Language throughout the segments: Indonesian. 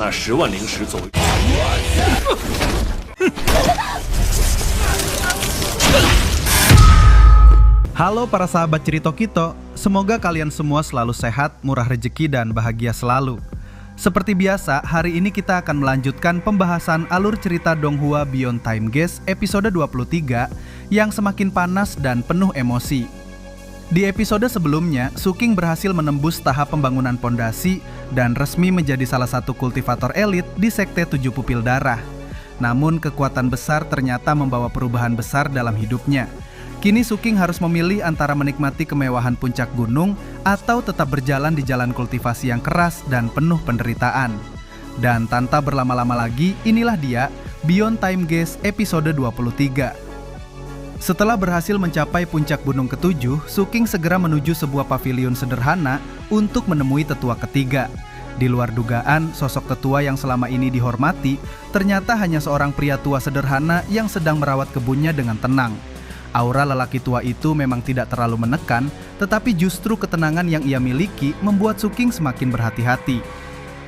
那10万灵石作为。Halo para sahabat Cirito Kito, semoga kalian semua selalu sehat, murah rezeki, dan bahagia selalu. Seperti biasa, hari ini kita akan melanjutkan pembahasan alur cerita Donghua Beyond Time Gaze episode 23 yang semakin panas dan penuh emosi. Di episode sebelumnya, Suking berhasil menembus tahap pembangunan pondasi dan resmi menjadi salah satu kultivator elit di Sekte Tujuh Pupil Darah. Namun kekuatan besar ternyata membawa perubahan besar dalam hidupnya. Kini Suking harus memilih antara menikmati kemewahan puncak gunung atau tetap berjalan di jalan kultivasi yang keras dan penuh penderitaan. Dan tanpa berlama-lama lagi, inilah dia Beyond Time Gaze episode 23. Setelah berhasil mencapai puncak gunung ketujuh, Suking segera menuju sebuah pavilion sederhana untuk menemui tetua ketiga. Di luar dugaan, sosok tetua yang selama ini dihormati ternyata hanya seorang pria tua sederhana yang sedang merawat kebunnya dengan tenang. Aura lelaki tua itu memang tidak terlalu menekan, tetapi justru ketenangan yang ia miliki membuat Suking semakin berhati-hati.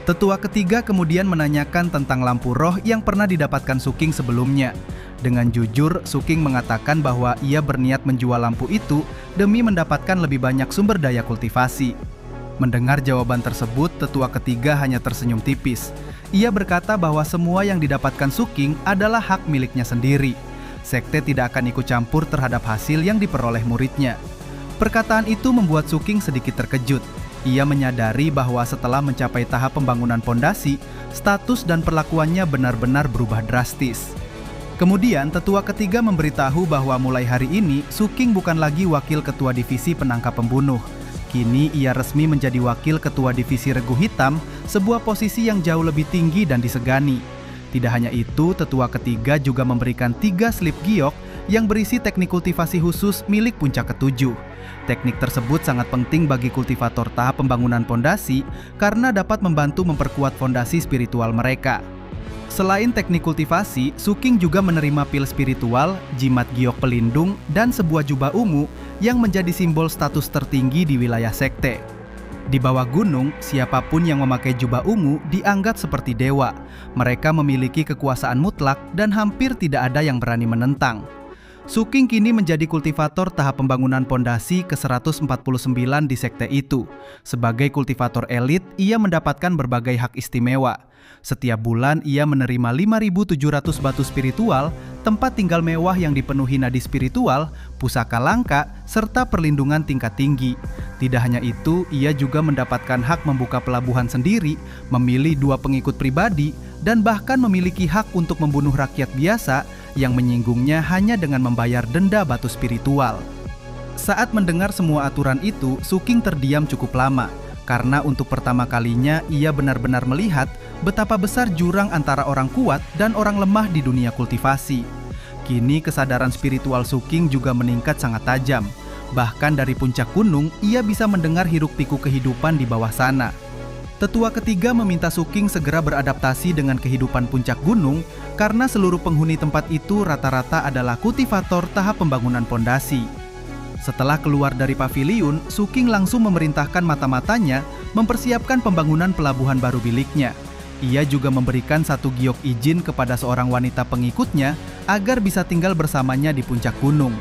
Tetua ketiga kemudian menanyakan tentang lampu roh yang pernah didapatkan Suking sebelumnya. Dengan jujur, Suking mengatakan bahwa ia berniat menjual lampu itu demi mendapatkan lebih banyak sumber daya kultivasi. Mendengar jawaban tersebut, tetua ketiga hanya tersenyum tipis. Ia berkata bahwa semua yang didapatkan Suking adalah hak miliknya sendiri. Sekte tidak akan ikut campur terhadap hasil yang diperoleh muridnya. Perkataan itu membuat Suking sedikit terkejut. Ia menyadari bahwa setelah mencapai tahap pembangunan pondasi, status dan perlakuannya benar-benar berubah drastis. Kemudian, tetua ketiga memberitahu bahwa mulai hari ini, Suking bukan lagi wakil ketua divisi penangkap pembunuh. Kini ia resmi menjadi wakil ketua divisi Regu Hitam, sebuah posisi yang jauh lebih tinggi dan disegani. Tidak hanya itu, tetua ketiga juga memberikan 3 slip giok yang berisi teknik kultivasi khusus milik puncak ketujuh. Teknik tersebut sangat penting bagi kultivator tahap pembangunan pondasi karena dapat membantu memperkuat fondasi spiritual mereka. Selain teknik kultivasi, Suking juga menerima pil spiritual, jimat giok pelindung, dan sebuah jubah ungu yang menjadi simbol status tertinggi di wilayah sekte. Di bawah gunung, siapapun yang memakai jubah ungu dianggap seperti dewa. Mereka memiliki kekuasaan mutlak dan hampir tidak ada yang berani menentang. Suking kini menjadi kultivator tahap pembangunan pondasi ke-149 di sekte itu. Sebagai kultivator elit, ia mendapatkan berbagai hak istimewa. Setiap bulan ia menerima 5.700 batu spiritual, tempat tinggal mewah yang dipenuhi nadi spiritual, pusaka langka, serta perlindungan tingkat tinggi. Tidak hanya itu, ia juga mendapatkan hak membuka pelabuhan sendiri, memilih 2 pengikut pribadi, dan bahkan memiliki hak untuk membunuh rakyat biasa yang menyinggungnya hanya dengan membayar denda batu spiritual. Saat mendengar semua aturan itu, Suking terdiam cukup lama. Karena untuk pertama kalinya ia benar-benar melihat betapa besar jurang antara orang kuat dan orang lemah di dunia kultivasi. Kini kesadaran spiritual Suking juga meningkat sangat tajam. Bahkan dari puncak gunung, ia bisa mendengar hiruk-pikuk kehidupan di bawah sana. Tetua ketiga meminta Suking segera beradaptasi dengan kehidupan puncak gunung karena seluruh penghuni tempat itu rata-rata adalah kultivator tahap pembangunan pondasi. Setelah keluar dari pavilion, Suking langsung memerintahkan mata-matanya mempersiapkan pembangunan pelabuhan baru miliknya. Ia juga memberikan 1 giok izin kepada seorang wanita pengikutnya agar bisa tinggal bersamanya di puncak gunung.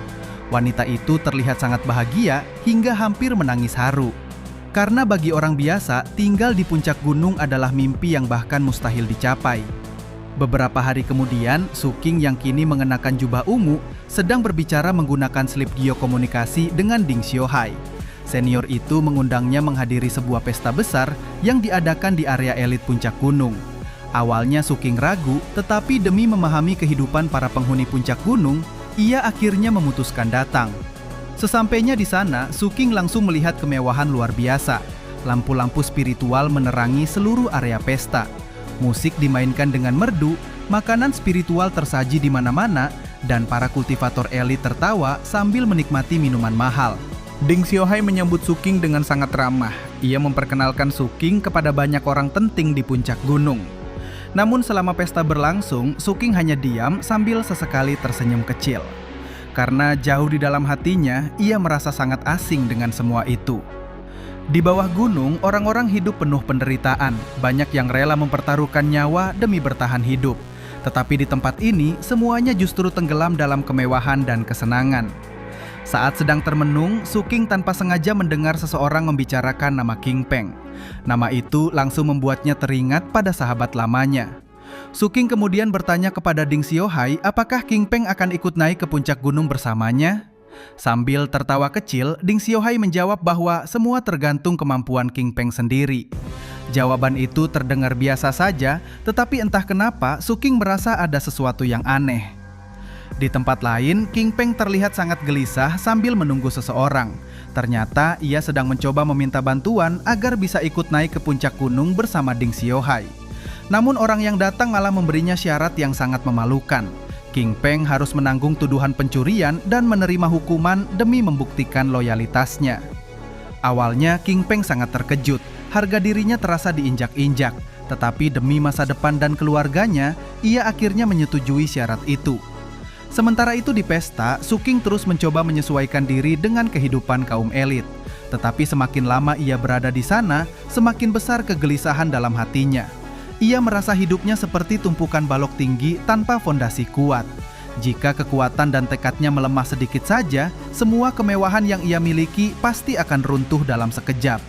Wanita itu terlihat sangat bahagia hingga hampir menangis haru. Karena bagi orang biasa, tinggal di puncak gunung adalah mimpi yang bahkan mustahil dicapai. Beberapa hari kemudian, Suking yang kini mengenakan jubah ungu sedang berbicara menggunakan slip giok komunikasi dengan Ding Xiaohai. Senior itu mengundangnya menghadiri sebuah pesta besar yang diadakan di area elit puncak gunung. Awalnya Suking ragu, tetapi demi memahami kehidupan para penghuni puncak gunung, ia akhirnya memutuskan datang. Sesampainya di sana, Suking langsung melihat kemewahan luar biasa. Lampu-lampu spiritual menerangi seluruh area pesta. Musik dimainkan dengan merdu, makanan spiritual tersaji di mana-mana, dan para kultivator elit tertawa sambil menikmati minuman mahal. Ding Xiaohai menyambut Suking dengan sangat ramah. Ia memperkenalkan Suking kepada banyak orang penting di puncak gunung. Namun selama pesta berlangsung, Suking hanya diam sambil sesekali tersenyum kecil. Karena jauh di dalam hatinya, ia merasa sangat asing dengan semua itu. Di bawah gunung, orang-orang hidup penuh penderitaan. Banyak yang rela mempertaruhkan nyawa demi bertahan hidup. Tetapi di tempat ini, semuanya justru tenggelam dalam kemewahan dan kesenangan. Saat sedang termenung, Suking tanpa sengaja mendengar seseorang membicarakan nama King Peng. Nama itu langsung membuatnya teringat pada sahabat lamanya. Suking kemudian bertanya kepada Ding Xiaohai apakah King Peng akan ikut naik ke puncak gunung bersamanya. Sambil tertawa kecil, Ding Xiaohai menjawab bahwa semua tergantung kemampuan King Peng sendiri. Jawaban itu terdengar biasa saja, tetapi entah kenapa Suking merasa ada sesuatu yang aneh. Di tempat lain, King Peng terlihat sangat gelisah sambil menunggu seseorang. Ternyata ia sedang mencoba meminta bantuan agar bisa ikut naik ke puncak gunung bersama Ding Xiaohai. Namun orang yang datang malah memberinya syarat yang sangat memalukan. King Peng harus menanggung tuduhan pencurian dan menerima hukuman demi membuktikan loyalitasnya. Awalnya King Peng sangat terkejut, harga dirinya terasa diinjak-injak. Tetapi demi masa depan dan keluarganya, ia akhirnya menyetujui syarat itu. Sementara itu di pesta, Suking terus mencoba menyesuaikan diri dengan kehidupan kaum elit. Tetapi semakin lama ia berada di sana, semakin besar kegelisahan dalam hatinya. Ia merasa hidupnya seperti tumpukan balok tinggi tanpa fondasi kuat. Jika kekuatan dan tekadnya melemah sedikit saja, semua kemewahan yang ia miliki pasti akan runtuh dalam sekejap.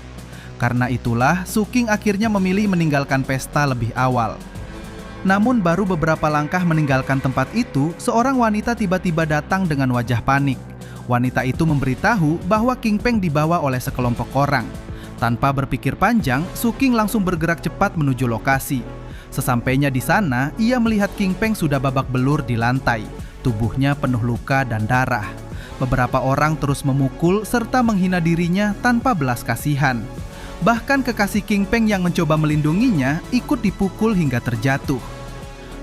Karena itulah, Suking akhirnya memilih meninggalkan pesta lebih awal. Namun baru beberapa langkah meninggalkan tempat itu, seorang wanita tiba-tiba datang dengan wajah panik. Wanita itu memberitahu bahwa King Peng dibawa oleh sekelompok orang. Tanpa berpikir panjang, Suking langsung bergerak cepat menuju lokasi. Sesampainya di sana, ia melihat King Peng sudah babak belur di lantai. Tubuhnya penuh luka dan darah. Beberapa orang terus memukul serta menghina dirinya tanpa belas kasihan. Bahkan kekasih King Peng yang mencoba melindunginya ikut dipukul hingga terjatuh.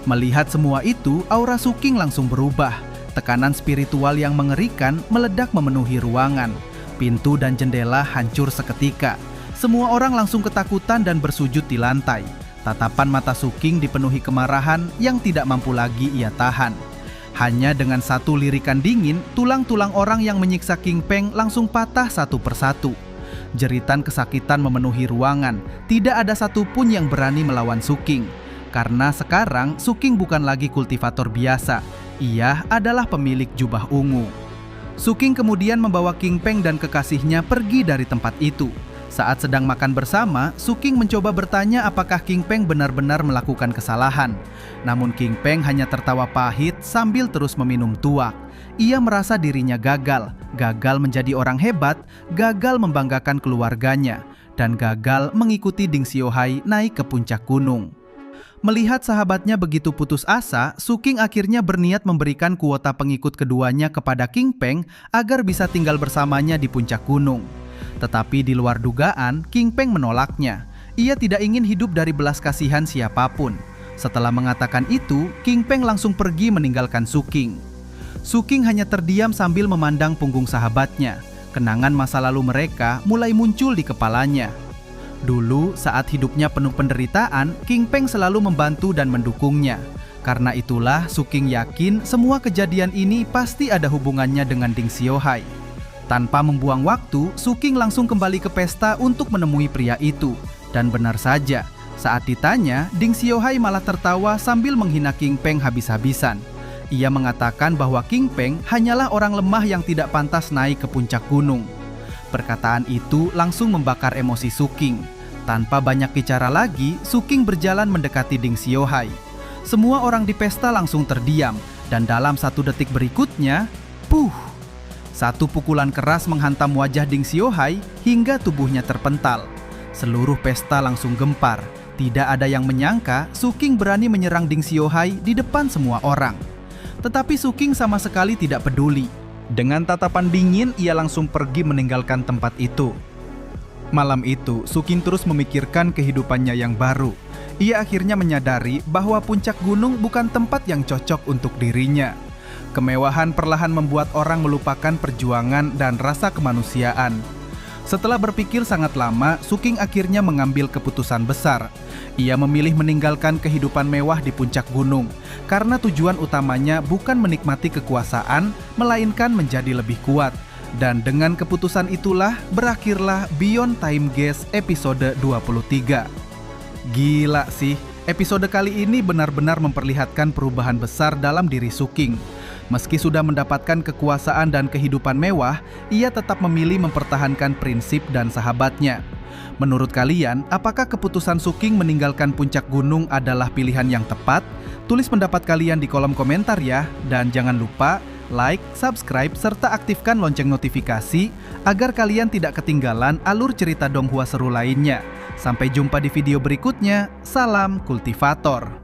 Melihat semua itu, aura Suking langsung berubah. Tekanan spiritual yang mengerikan meledak memenuhi ruangan. Pintu dan jendela hancur seketika. Semua orang langsung ketakutan dan bersujud di lantai. Tatapan mata Suking dipenuhi kemarahan yang tidak mampu lagi ia tahan. Hanya dengan satu lirikan dingin, tulang-tulang orang yang menyiksa King Peng langsung patah satu persatu. Jeritan kesakitan memenuhi ruangan. Tidak ada satupun yang berani melawan Suking. Karena sekarang Suking bukan lagi kultivator biasa. Ia adalah pemilik jubah ungu. Suking kemudian membawa King Peng dan kekasihnya pergi dari tempat itu. Saat sedang makan bersama, Suking mencoba bertanya apakah King Peng benar-benar melakukan kesalahan. Namun King Peng hanya tertawa pahit sambil terus meminum tuak. Ia merasa dirinya gagal menjadi orang hebat, gagal membanggakan keluarganya, dan gagal mengikuti Ding Xiaohai naik ke puncak gunung. Melihat sahabatnya begitu putus asa, Suking akhirnya berniat memberikan kuota pengikut keduanya kepada King Peng agar bisa tinggal bersamanya di puncak gunung. Tetapi di luar dugaan, King Peng menolaknya. Ia tidak ingin hidup dari belas kasihan siapapun. Setelah mengatakan itu, King Peng langsung pergi meninggalkan Suking. Suking hanya terdiam sambil memandang punggung sahabatnya. Kenangan masa lalu mereka mulai muncul di kepalanya. Dulu, saat hidupnya penuh penderitaan, King Peng selalu membantu dan mendukungnya. Karena itulah, Suking yakin semua kejadian ini pasti ada hubungannya dengan Ding Xiaohai. Tanpa membuang waktu, Suking langsung kembali ke pesta untuk menemui pria itu. Dan benar saja, saat ditanya, Ding Xiaohai malah tertawa sambil menghina King Peng habis-habisan. Ia mengatakan bahwa King Peng hanyalah orang lemah yang tidak pantas naik ke puncak gunung. Perkataan itu langsung membakar emosi Suking. Tanpa banyak bicara lagi, Suking berjalan mendekati Ding Xiaohai. Semua orang di pesta langsung terdiam, dan dalam 1 detik berikutnya, puh! Satu pukulan keras menghantam wajah Ding Xiaohai hingga tubuhnya terpental. Seluruh pesta langsung gempar. Tidak ada yang menyangka Suking berani menyerang Ding Xiaohai di depan semua orang. Tetapi Suking sama sekali tidak peduli. Dengan tatapan dingin, ia langsung pergi meninggalkan tempat itu. Malam itu, Suking terus memikirkan kehidupannya yang baru. Ia akhirnya menyadari bahwa puncak gunung bukan tempat yang cocok untuk dirinya. Kemewahan perlahan membuat orang melupakan perjuangan dan rasa kemanusiaan. Setelah berpikir sangat lama, Suking akhirnya mengambil keputusan besar. Ia memilih meninggalkan kehidupan mewah di puncak gunung, karena tujuan utamanya bukan menikmati kekuasaan, melainkan menjadi lebih kuat. Dan dengan keputusan itulah berakhirlah Beyond Time Guest episode 23. Gila sih, episode kali ini benar-benar memperlihatkan perubahan besar dalam diri Suking. Meski sudah mendapatkan kekuasaan dan kehidupan mewah, ia tetap memilih mempertahankan prinsip dan sahabatnya. Menurut kalian, apakah keputusan Suking meninggalkan puncak gunung adalah pilihan yang tepat? Tulis pendapat kalian di kolom komentar ya. Dan jangan lupa like, subscribe, serta aktifkan lonceng notifikasi agar kalian tidak ketinggalan alur cerita Donghua seru lainnya. Sampai jumpa di video berikutnya. Salam kultivator.